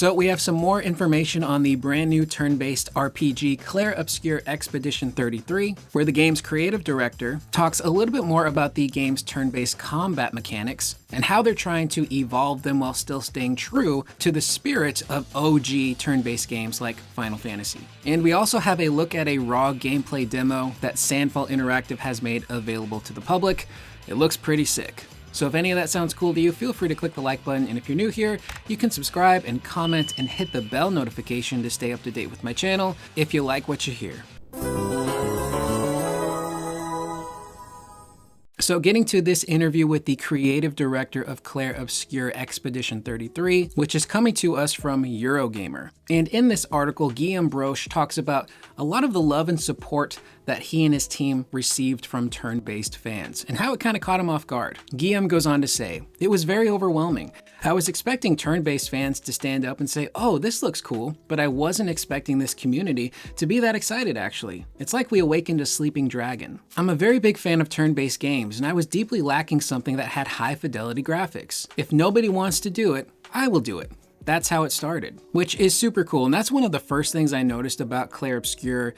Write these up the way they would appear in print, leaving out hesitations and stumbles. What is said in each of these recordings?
So we have some more information on the brand new turn-based RPG Clair Obscur Expedition 33, where the game's creative director talks a little bit more about the game's turn-based combat mechanics and how they're trying to evolve them while still staying true to the spirit of OG turn-based games like Final Fantasy. And we also have a look at a raw gameplay demo that Sandfall Interactive has made available to the public. It looks pretty sick. So if any of that sounds cool to you, feel free to click the like button, and if you're new here, you can subscribe and comment and hit the bell notification to stay up to date with my channel if you like what you hear. So getting to this interview with the creative director of Clair Obscur Expedition 33, which is coming to us from Eurogamer. And in this article, Guillaume Broche talks about a lot of the love and support that he and his team received from turn-based fans and how it kind of caught him off guard. Guillaume goes on to say, "It was very overwhelming. I was expecting turn-based fans to stand up and say, oh, this looks cool, but I wasn't expecting this community to be that excited actually. It's like we awakened a sleeping dragon. I'm a very big fan of turn-based games, and I was deeply lacking something that had high fidelity graphics. If nobody wants to do it, I will do it." That's how it started, which is super cool. And that's one of the first things I noticed about Clair Obscur,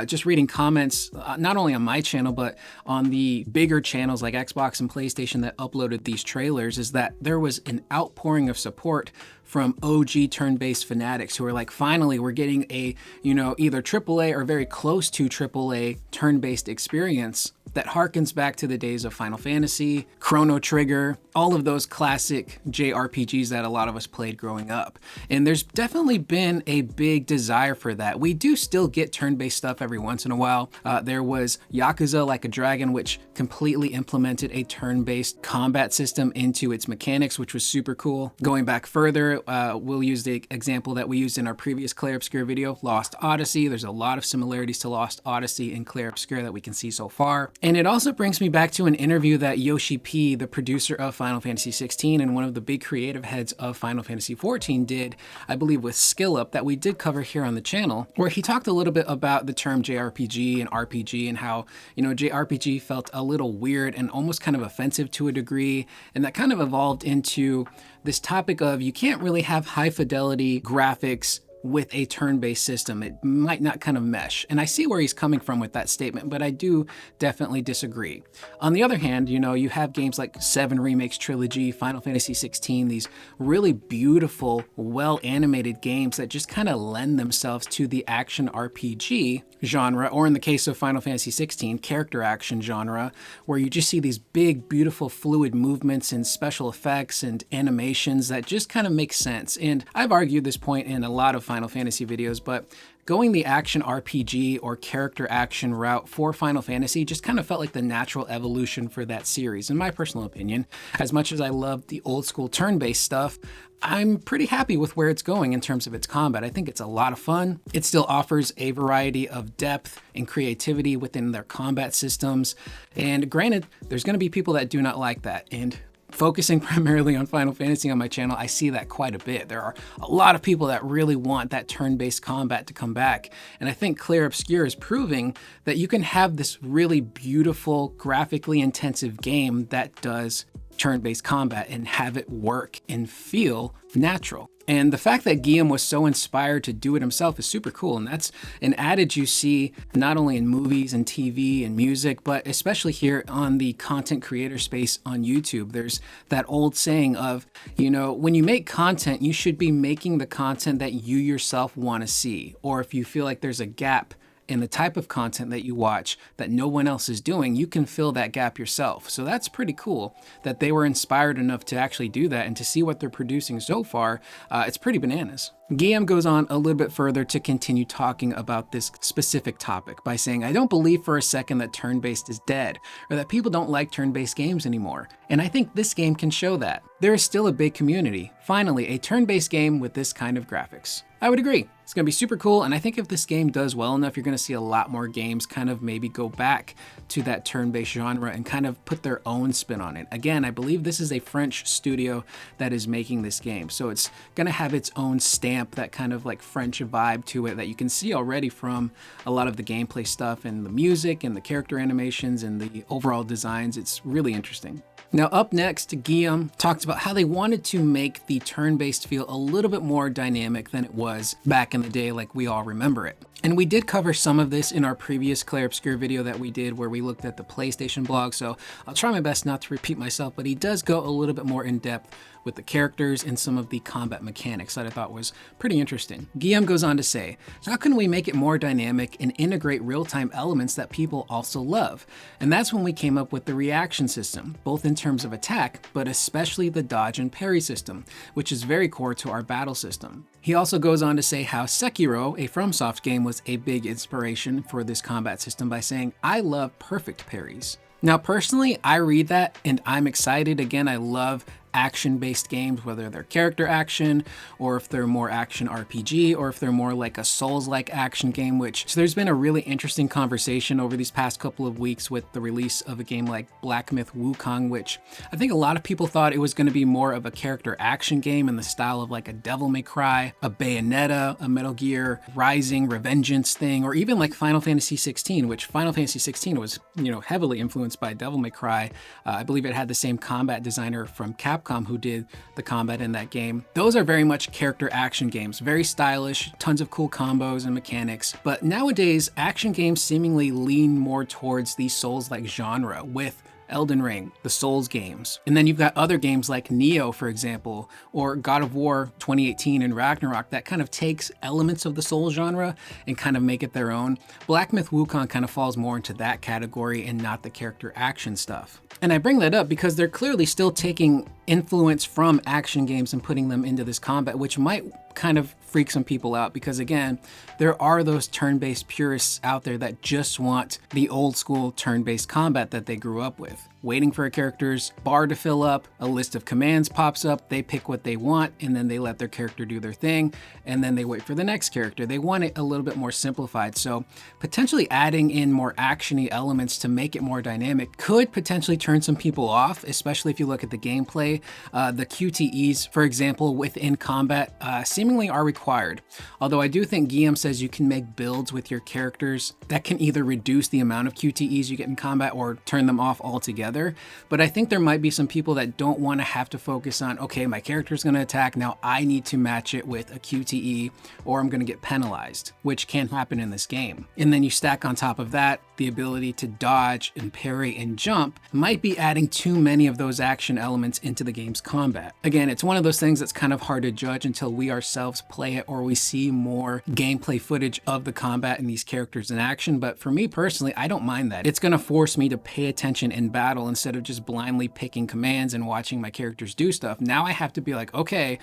just reading comments, not only on my channel, but on the bigger channels like Xbox and PlayStation that uploaded these trailers, is that there was an outpouring of support from OG turn-based fanatics who are like, finally, we're getting a, either AAA or very close to AAA turn-based experience that harkens back to the days of Final Fantasy, Chrono Trigger, all of those classic JRPGs that a lot of us played growing up. And there's definitely been a big desire for that. We do still get turn-based stuff every once in a while. There was Yakuza Like a Dragon, which completely implemented a turn-based combat system into its mechanics, which was super cool. Going back further, we'll use the example that we used in our previous Clair Obscur video, Lost Odyssey. There's a lot of similarities to Lost Odyssey and Clair Obscur that we can see so far. And it also brings me back to an interview that Yoshi P, the producer of Final Fantasy 16 and one of the big creative heads of Final Fantasy 14, did, I believe with Skill Up, that we did cover here on the channel, where he talked a little bit about the term JRPG and RPG and how, JRPG felt a little weird and almost kind of offensive to a degree. And that kind of evolved into this topic of you can't really have high fidelity graphics with a turn-based system. It might not kind of mesh. And I see where he's coming from with that statement, but I do definitely disagree. On the other hand, you have games like 7 Remakes Trilogy, Final Fantasy 16, these really beautiful, well-animated games that just kind of lend themselves to the action RPG genre, or in the case of Final Fantasy 16, character action genre, where you just see these big, beautiful, fluid movements and special effects and animations that just kind of make sense. And I've argued this point in a lot of Final Fantasy videos, but going the action RPG or character action route for Final Fantasy just kind of felt like the natural evolution for that series, in my personal opinion. As much as I love the old school turn-based stuff, I'm pretty happy with where it's going in terms of its combat. I think it's a lot of fun. It still offers a variety of depth and creativity within their combat systems. And granted, there's going to be people that do not like that. And focusing primarily on Final Fantasy on my channel, I see that quite a bit. There are a lot of people that really want that turn-based combat to come back. And I think Clair Obscur is proving that you can have this really beautiful, graphically intensive game that does turn-based combat and have it work and feel natural. And the fact that Guillaume was so inspired to do it himself is super cool. And that's an adage you see not only in movies and TV and music, but especially here on the content creator space on YouTube. There's that old saying of, when you make content, you should be making the content that you yourself want to see. Or if you feel like there's a gap in the type of content that you watch that no one else is doing, you can fill that gap yourself. So that's pretty cool that they were inspired enough to actually do that, and to see what they're producing so far, it's pretty bananas. Guillaume goes on a little bit further to continue talking about this specific topic by saying, "I don't believe for a second that turn-based is dead, or that people don't like turn-based games anymore. And I think this game can show that. There is still a big community. Finally, a turn-based game with this kind of graphics." I would agree. It's going to be super cool, and I think if this game does well enough, you're going to see a lot more games kind of maybe go back to that turn-based genre and kind of put their own spin on it. Again, I believe this is a French studio that is making this game, so it's going to have its own stamp, that kind of like French vibe to it that you can see already from a lot of the gameplay stuff and the music and the character animations and the overall designs. It's really interesting. Now up next, Guillaume talked about how they wanted to make the turn-based feel a little bit more dynamic than it was back in the day, like we all remember it. And we did cover some of this in our previous Clair Obscur video that we did where we looked at the PlayStation blog, so I'll try my best not to repeat myself, but he does go a little bit more in depth with the characters and some of the combat mechanics that I thought was pretty interesting. Guillaume goes on to say, how can we make it more dynamic and integrate real-time elements that people also love? And that's when we came up with the reaction system, both in terms of attack, but especially the dodge and parry system, which is very core to our battle system. He also goes on to say how Sekiro, a FromSoft game, was a big inspiration for this combat system by saying, I love perfect parries. Now personally, I read that and I'm excited. Again, I love action-based games, whether they're character action or if they're more action RPG or if they're more like a Souls-like action game, so there's been a really interesting conversation over these past couple of weeks with the release of a game like Black Myth Wukong, which I think a lot of people thought it was going to be more of a character action game in the style of like a Devil May Cry, a Bayonetta, a Metal Gear Rising, Revengeance thing, or even like Final Fantasy 16, which Final Fantasy 16 was, heavily influenced by Devil May Cry. I believe it had the same combat designer from Capcom who did the combat in that game. Those are very much character action games, very stylish, tons of cool combos and mechanics. But nowadays, action games seemingly lean more towards the Souls-like genre with Elden Ring, the Souls games. And then you've got other games like Neo, for example, or God of War 2018 and Ragnarok that kind of takes elements of the Souls genre and kind of make it their own. Black Myth Wukong kind of falls more into that category and not the character action stuff. And I bring that up because they're clearly still taking influence from action games and putting them into this combat, which might kind of freak some people out because again, there are those turn-based purists out there that just want the old school turn-based combat that they grew up with. Waiting for a character's bar to fill up, a list of commands pops up, they pick what they want, and then they let their character do their thing, and then they wait for the next character. They want it a little bit more simplified, so potentially adding in more action-y elements to make it more dynamic could potentially turn some people off, especially if you look at the gameplay. The QTEs, for example, within combat seemingly are required. Although I do think Guillaume says you can make builds with your characters that can either reduce the amount of QTEs you get in combat or turn them off altogether. But I think there might be some people that don't want to have to focus on, okay, my character's going to attack, now I need to match it with a QTE or I'm going to get penalized, which can happen in this game. And then you stack on top of that the ability to dodge and parry and jump might be adding too many of those action elements into the game's combat. Again, it's one of those things that's kind of hard to judge until we ourselves play it or we see more gameplay footage of the combat and these characters in action. But for me personally, I don't mind that. It's going to force me to pay attention in battle instead of just blindly picking commands and watching my characters do stuff. Now I have to be like, okay,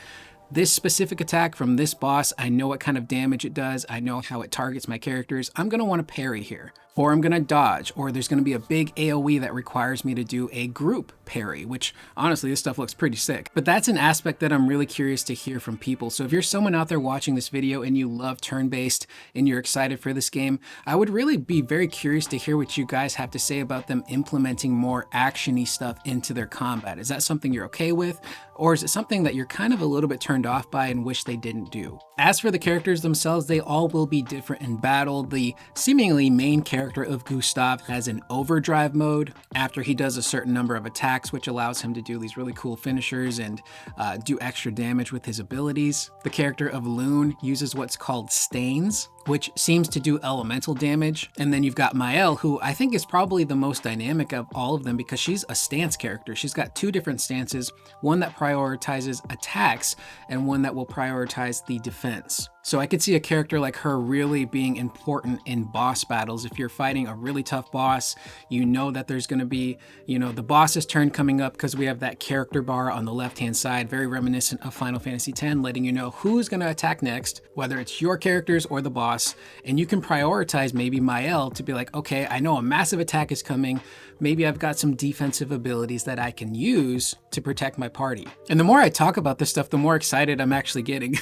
this specific attack from this boss, I know what kind of damage it does. I know how it targets my characters. I'm going to want to parry here, or I'm going to dodge, or there's going to be a big AoE that requires me to do a group parry, which honestly, this stuff looks pretty sick. But that's an aspect that I'm really curious to hear from people. So if you're someone out there watching this video and you love turn-based and you're excited for this game, I would really be very curious to hear what you guys have to say about them implementing more action-y stuff into their combat. Is that something you're okay with? Or is it something that you're kind of a little bit turned off by and wish they didn't do? As for the characters themselves, they all will be different in battle. The seemingly main character of Gustav has an overdrive mode after he does a certain number of attacks, which allows him to do these really cool finishers and do extra damage with his abilities. The character of Lune uses what's called stains, which seems to do elemental damage. And then you've got Mael, who I think is probably the most dynamic of all of them because she's a stance character. She's got two different stances, one that prioritizes attacks and one that will prioritize the defense. So I could see a character like her really being important in boss battles. If you're fighting a really tough boss, you know that there's going to be, the boss's turn coming up because we have that character bar on the left-hand side, very reminiscent of Final Fantasy X, letting you know who's going to attack next, whether it's your characters or the boss. And you can prioritize maybe Mael to be like, okay, I know a massive attack is coming. Maybe I've got some defensive abilities that I can use to protect my party. And the more I talk about this stuff, the more excited I'm actually getting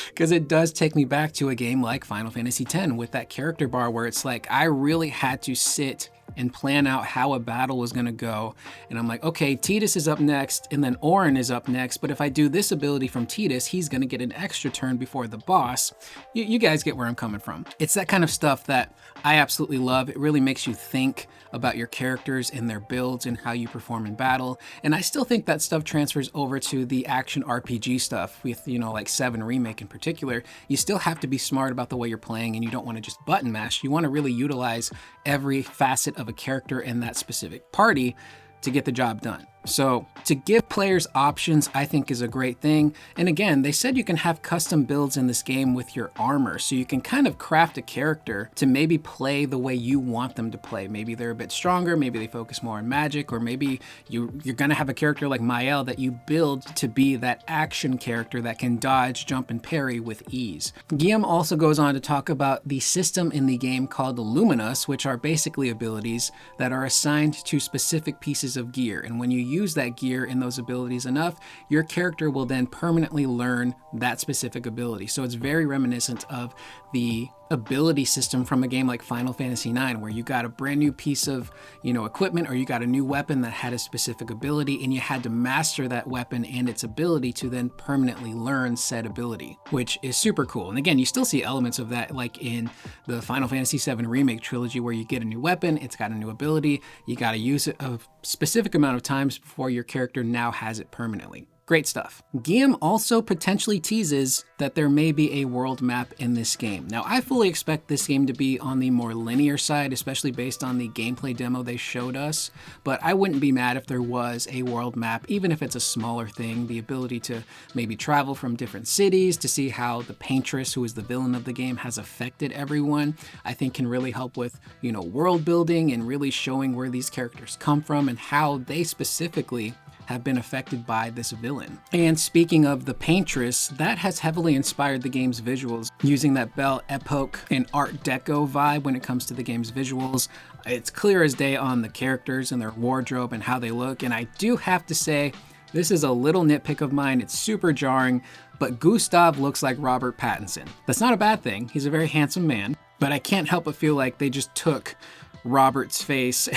because it does take me back to a game like Final Fantasy X with that character bar where it's like I really had to sit and plan out how a battle was going to go. And I'm like, okay, Tidus is up next, and then Auron is up next, but if I do this ability from Tidus, he's going to get an extra turn before the boss. You guys get where I'm coming from. It's that kind of stuff that I absolutely love. It really makes you think about your characters and their builds and how you perform in battle. And I still think that stuff transfers over to the action RPG stuff with, like 7 Remake in particular. You still have to be smart about the way you're playing, and you don't want to just button mash. You want to really utilize every facet of a character in that specific party to get the job done. So to give players options, I think is a great thing. And again, they said you can have custom builds in this game with your armor. So you can kind of craft a character to maybe play the way you want them to play. Maybe they're a bit stronger, maybe they focus more on magic, or maybe you're gonna have a character like Mael that you build to be that action character that can dodge, jump, and parry with ease. Guillaume also goes on to talk about the system in the game called Luminous, which are basically abilities that are assigned to specific pieces of gear. And when you use that gear and those abilities enough, your character will then permanently learn that specific ability. So it's very reminiscent of the ability system from a game like Final Fantasy IX, where you got a brand new piece of equipment, or you got a new weapon that had a specific ability, and you had to master that weapon and its ability to then permanently learn said ability, which is super cool. And again, you still see elements of that like in the Final Fantasy VII Remake trilogy, where you get a new weapon, it's got a new ability, you got to use it a specific amount of times before your character now has it permanently. Great stuff. Guillaume also potentially teases that there may be a world map in this game. Now, I fully expect this game to be on the more linear side, especially based on the gameplay demo they showed us, but I wouldn't be mad if there was a world map, even if it's a smaller thing. The ability to maybe travel from different cities to see how the Paintress, who is the villain of the game, has affected everyone, I think can really help with, world building and really showing where these characters come from and how they specifically have been affected by this villain. And speaking of the Paintress, that has heavily inspired the game's visuals, using that Belle Epoque and Art Deco vibe when it comes to the game's visuals. It's clear as day on the characters and their wardrobe and how they look, and I do have to say, this is a little nitpick of mine, it's super jarring, but Gustav looks like Robert Pattinson. That's not a bad thing, he's a very handsome man, but I can't help but feel like they just took Robert's face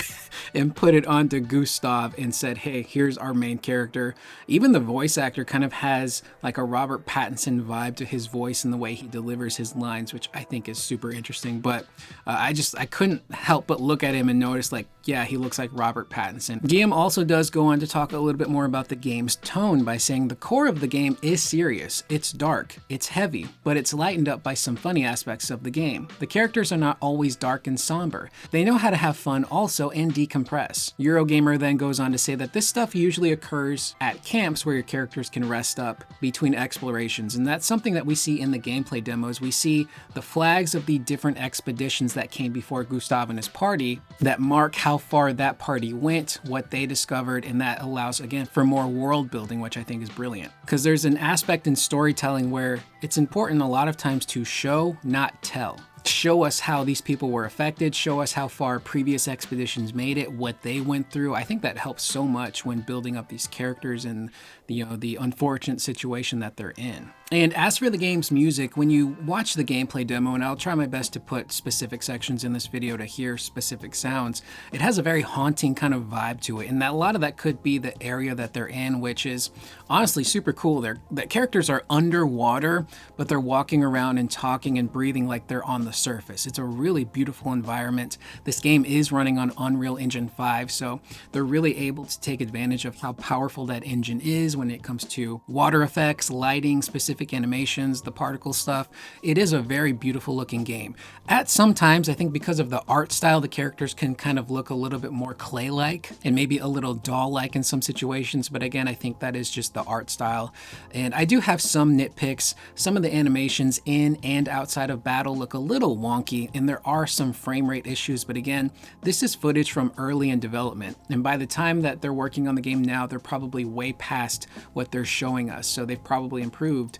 and put it onto Gustav and said, hey, here's our main character. Even the voice actor kind of has like a Robert Pattinson vibe to his voice and the way he delivers his lines, which I think is super interesting. But I couldn't help but look at him and notice, like, yeah, he looks like Robert Pattinson. Guillaume also does go on to talk a little bit more about the game's tone by saying the core of the game is serious, it's dark, it's heavy, but it's lightened up by some funny aspects of the game. The characters are not always dark and somber. They know how to have fun also and decompress. Eurogamer then goes on to say that this stuff usually occurs at camps where your characters can rest up between explorations, and that's something that we see in the gameplay demos. We see the flags of the different expeditions that came before Gustav and his party that mark how far that party went, what they discovered, and that allows, again, for more world building, which I think is brilliant. Because there's an aspect in storytelling where it's important a lot of times to show, not tell. Show us how these people were affected, show us how far previous expeditions made it, what they went through. I think that helps so much when building up these characters and the unfortunate situation that they're in. And as for the game's music, when you watch the gameplay demo, and I'll try my best to put specific sections in this video to hear specific sounds, it has a very haunting kind of vibe to it. And that a lot of that could be the area that they're in, which is honestly super cool. The characters are underwater, but they're walking around and talking and breathing like they're on the surface. It's a really beautiful environment. This game is running on Unreal Engine 5, so they're really able to take advantage of how powerful that engine is when it comes to water effects, lighting, specific animations, the particle stuff. It is a very beautiful looking game. At some times, I think because of the art style, the characters can kind of look a little bit more clay-like and maybe a little doll-like in some situations, but again, I think that is just the art style. And I do have some nitpicks. Some of the animations in and outside of battle look a little wonky, and there are some frame rate issues, but again, this is footage from early in development, and by the time that they're working on the game now, they're probably way past what they're showing us, so they've probably improved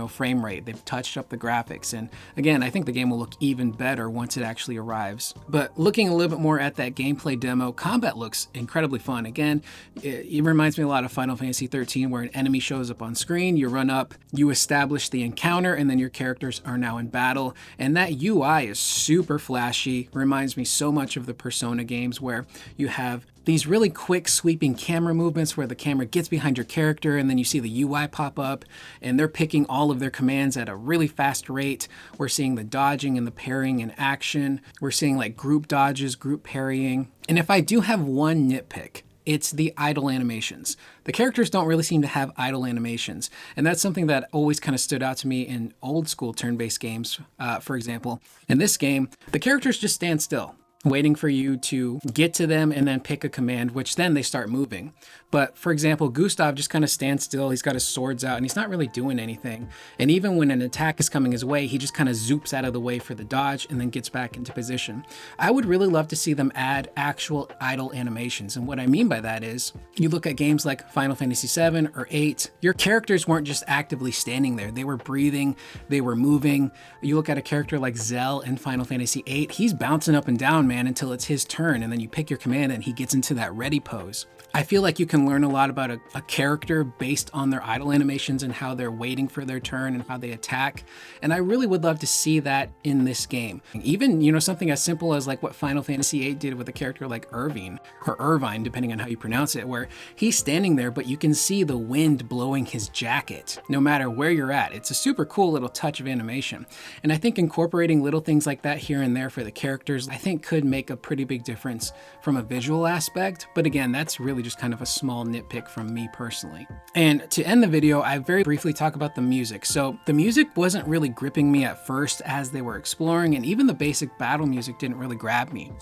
frame rate, they've touched up the graphics, and again, I think the game will look even better once it actually arrives. But looking a little bit more at that gameplay demo, combat looks incredibly fun. Again, it reminds me a lot of Final Fantasy XIII, where an enemy shows up on screen, you run up, you establish the encounter, and then your characters are now in battle. And that UI is super flashy, reminds me so much of the Persona games where you have these really quick sweeping camera movements where the camera gets behind your character and then you see the UI pop up and they're picking all of their commands at a really fast rate. We're seeing the dodging and the parrying in action. We're seeing like group dodges, group parrying. And if I do have one nitpick, it's the idle animations. The characters don't really seem to have idle animations. And that's something that always kind of stood out to me in old school turn-based games, for example. In this game, the characters just stand still, waiting for you to get to them and then pick a command, which then they start moving. But for example, Gustav just kind of stands still. He's got his swords out and he's not really doing anything. And even when an attack is coming his way, he just kind of zoops out of the way for the dodge and then gets back into position. I would really love to see them add actual idle animations. And what I mean by that is, you look at games like Final Fantasy VII or 8, your characters weren't just actively standing there. They were breathing, they were moving. You look at a character like Zell in Final Fantasy VIII, he's bouncing up and down, man, until it's his turn, and then you pick your command and he gets into that ready pose. I feel like you can learn a lot about a character based on their idle animations and how they're waiting for their turn and how they attack. And I really would love to see that in this game. Even, you know, something as simple as like what Final Fantasy VIII did with a character like Irvine, or Irvine, depending on how you pronounce it, where he's standing there, but you can see the wind blowing his jacket, no matter where you're at. It's a super cool little touch of animation. And I think incorporating little things like that here and there for the characters, I think could make a pretty big difference from a visual aspect. But again, that's really just kind of a small nitpick from me personally. And to end the video, I very briefly talk about the music. So the music wasn't really gripping me at first as they were exploring, and even the basic battle music didn't really grab me.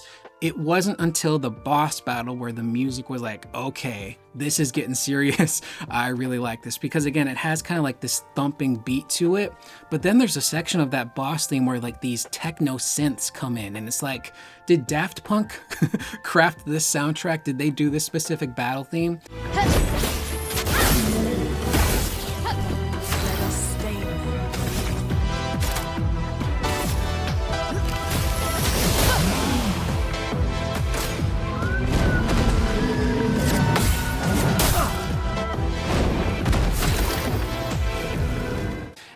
It wasn't until the boss battle where the music was like, okay, this is getting serious. I really like this, because again, it has kind of like this thumping beat to it, but then there's a section of that boss theme where like these techno synths come in, and it's like, did Daft Punk craft this soundtrack? Did they do this specific battle theme?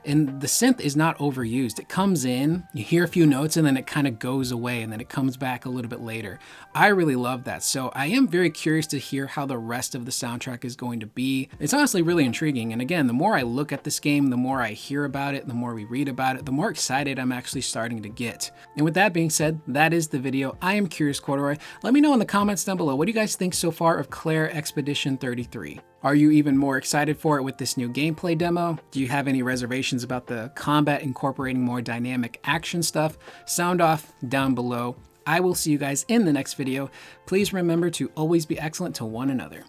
And the synth is not overused. It comes in, you hear a few notes, and then it kind of goes away, and then it comes back a little bit later. I really love that. So I am very curious to hear how the rest of the soundtrack is going to be. It's honestly really intriguing. And again, the more I look at this game, the more I hear about it, the more we read about it, the more excited I'm actually starting to get. And with that being said, that is the video. I am Curious Corduroy. Let me know in the comments down below, what do you guys think so far of Clair Expedition 33? Are you even more excited for it with this new gameplay demo? Do you have any reservations about the combat incorporating more dynamic action stuff? Sound off down below. I will see you guys in the next video. Please remember to always be excellent to one another.